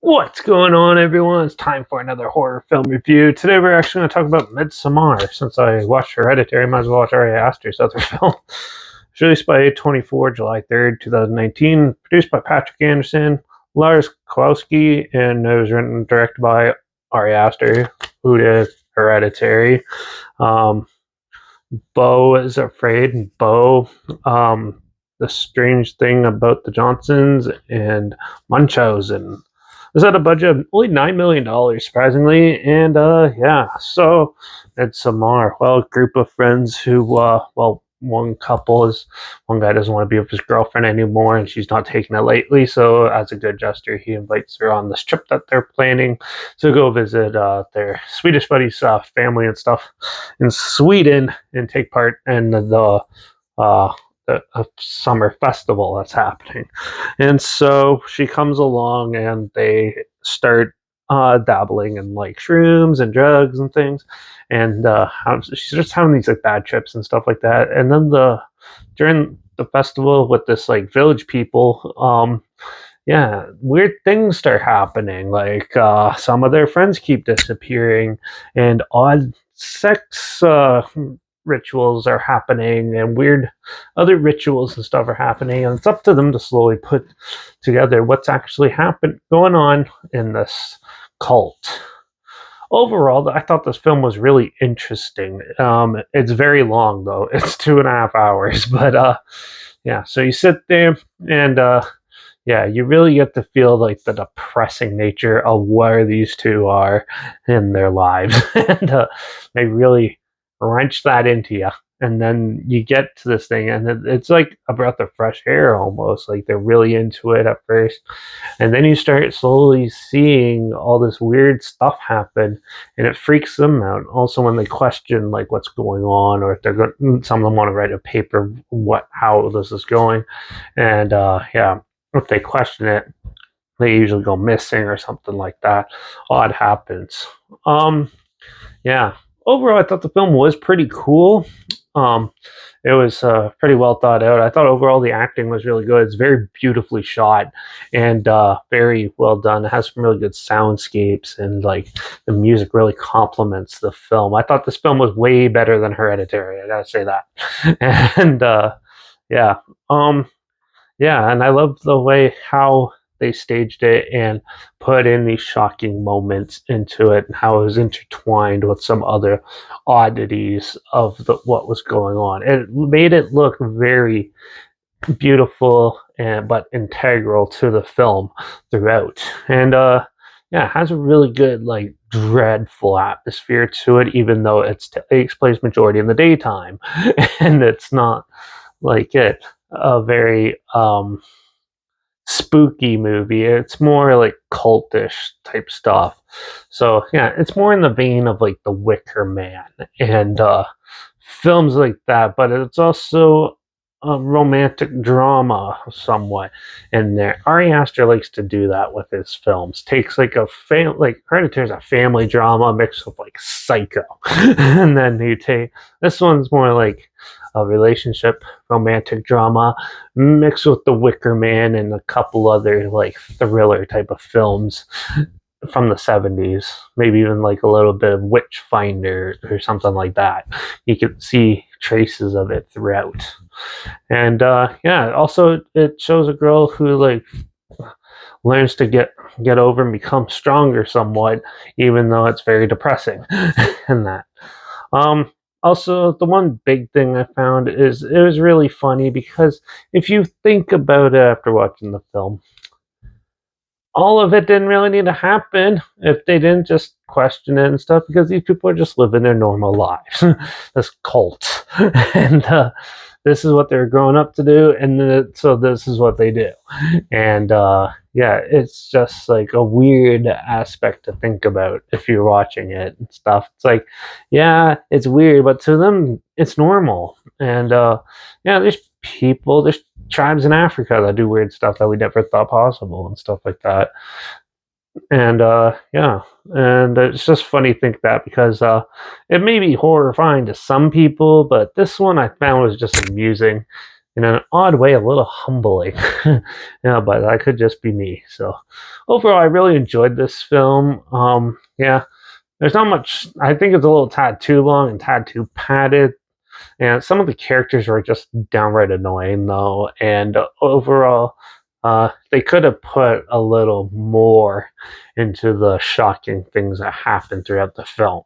What's going on, everyone? It's time for another horror film review. Today we're actually going to talk about Midsummar. Since I watched Hereditary, might as well watch Ari Aster's other film. It's released by A24, July 3rd, 2019. Produced by Patrick Anderson, Lars Kowalski, and it was written and directed by Ari Aster, who did Hereditary. Beau is Afraid, and Beau, The Strange Thing About the Johnsons, and Munchausen. This had a budget of only $9 million, surprisingly, and so it's Samar. Well, a group of friends who, one guy doesn't want to be with his girlfriend anymore, and she's not taking it lightly, so as a good gesture, he invites her on this trip that they're planning to go visit their Swedish buddies' family and stuff in Sweden and take part in a summer festival that's happening. And so she comes along and they start dabbling in like shrooms and drugs and things. And she's just having these like bad trips and stuff like that. And then during the festival with this like village people, weird things start happening. Like some of their friends keep disappearing, and odd sex rituals are happening, and weird other rituals and stuff are happening. And it's up to them to slowly put together what's actually going on in this cult. Overall, I thought this film was really interesting. It's very long though; it's 2.5 hours. But so you sit there and you really get to feel like the depressing nature of where these two are in their lives, and they really wrench that into you. And then you get to this thing, and it's like a breath of fresh air almost. Like they're really into it at first, and then you start slowly seeing all this weird stuff happen, and it freaks them out. Also, when they question like what's going on, or if they're going, some of them want to write a paper how this is going, and if they question it, they usually go missing or something like that. Odd happens. Overall, I thought the film was pretty cool. It was pretty well thought out. I thought overall the acting was really good. It's very beautifully shot and very well done. It has some really good soundscapes, and like the music really complements the film. I thought this film was way better than Hereditary. I gotta say that. And yeah, and I loved the way how they staged it and put in these shocking moments into it, and how it was intertwined with some other oddities of what was going on. It made it look very beautiful but integral to the film throughout. And it has a really good like dreadful atmosphere to it, even though it takes place majority in the daytime, and it's not like a very spooky movie. It's more like cultish type stuff. So it's more in the vein of like The Wicker Man and films like that, but it's also a romantic drama somewhat in there. Ari Aster likes to do that with his films. Takes like like Hereditary is a family drama mixed with like Psycho, and then this one's more like a relationship romantic drama mixed with The Wicker Man and a couple other like thriller type of films from the 70s, maybe even like a little bit of Witchfinder or something like that. You can see traces of it throughout. And also it shows a girl who like learns to get over and become stronger somewhat, even though it's very depressing. And that also, the one big thing I found is it was really funny, because if you think about it after watching the film, all of it didn't really need to happen if they didn't just question it and stuff, because these people are just living their normal lives. This cult. And this is what they're growing up to do, and so this is what they do. And it's just like a weird aspect to think about if you're watching it and stuff. It's like, it's weird, but to them, it's normal. And there's tribes in Africa that do weird stuff that we never thought possible and stuff like that. And and it's just funny to think that, because it may be horrifying to some people, but this one I found was just amusing. in an odd way, a little humbling. Yeah, but that could just be me. So overall, I really enjoyed this film. Yeah, there's not much. I think it's a little tad too long and tad too padded. And some of the characters were just downright annoying, though. And overall, they could have put a little more into the shocking things that happened throughout the film.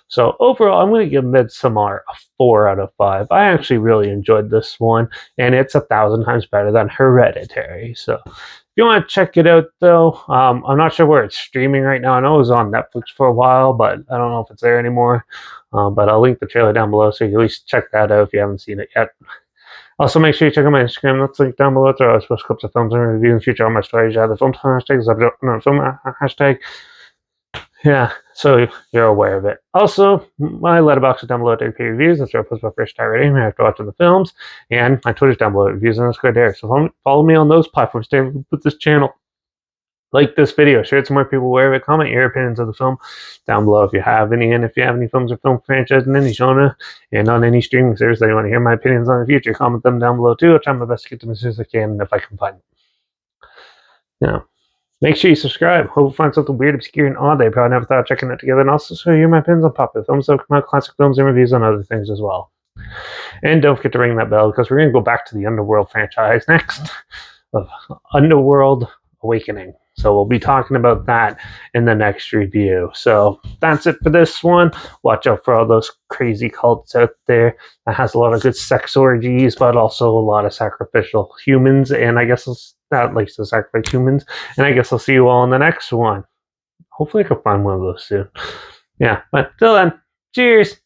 So overall, I'm going to give Midsommar a 4 out of 5. I actually really enjoyed this one, and it's 1,000 times better than Hereditary. So if you want to check it out, though, I'm not sure where it's streaming right now. I know it was on Netflix for a while, but I don't know if it's there anymore. But I'll link the trailer down below so you can at least check that out if you haven't seen it yet. Also, make sure you check out my Instagram. That's linked down below. There are post clips of films and reviews in the future on my stories. I have the film hashtag, the film hashtag. Yeah, so you're aware of it. Also, my Letterbox is down below to review reviews. That's where I post my first star rating after watching the films. And my Twitter's down below reviews, and that's good there. So follow me on those platforms to put this channel. Like this video, share it to more people aware of it. Comment your opinions of the film down below if you have any, and if you have any films or film franchise in any genre and on any streaming service that you want to hear my opinions on in the future, comment them down below too. I'll try my best to get them as soon as I can if I can find them. Now, make sure you subscribe. Hope you find something weird, obscure, and odd that you probably never thought of checking it together, and also so you hear my opinions on popular films that come out, classic films, and reviews on other things as well. And don't forget to ring that bell because we're going to go back to the Underworld franchise next of Underworld Awakening. So we'll be talking about that in the next review. So that's it for this one. Watch out for all those crazy cults out there that has a lot of good sex orgies, but also a lot of sacrificial humans. And I guess that likes to sacrifice humans. And I guess I'll see you all in the next one. Hopefully I can find one of those soon. Yeah, but till then, cheers.